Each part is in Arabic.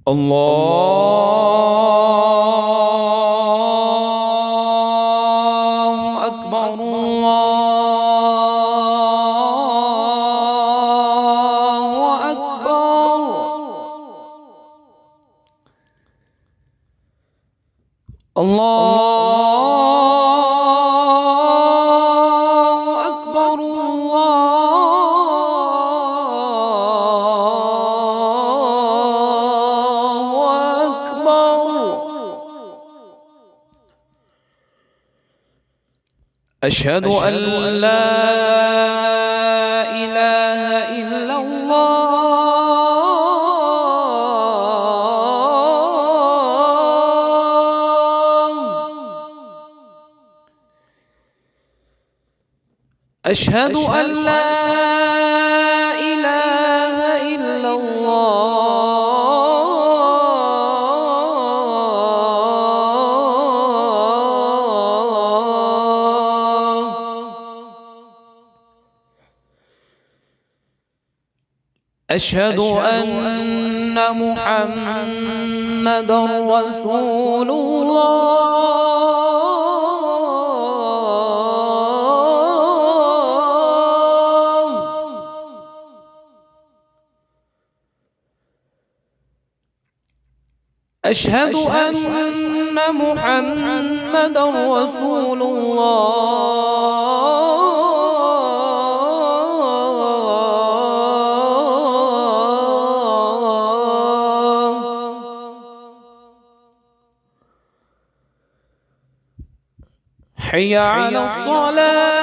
الله أكبر الله أكبر. الله أكبر الله أكبر. أشهد أن لا إله إلا الله. أشهد أن لا إله إلا الله. أشهد أن محمدًا رسول الله. أشهد أن محمدًا رسول الله. حي على الصلاة.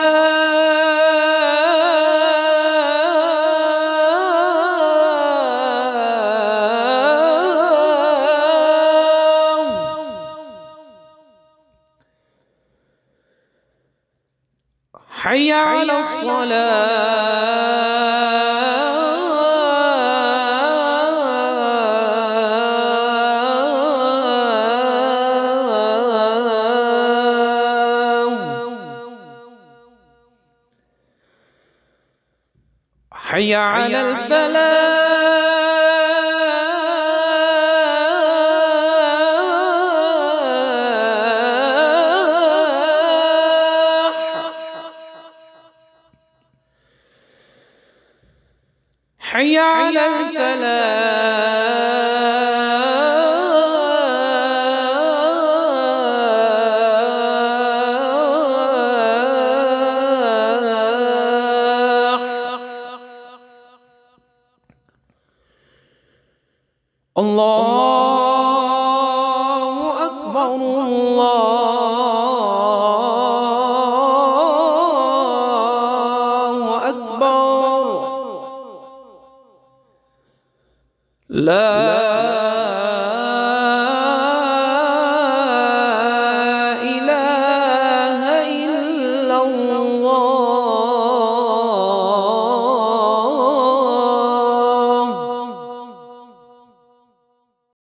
حي على الصلاة. حي على الفلاح. حي على الفلاح. الله أكبر الله أكبر. لا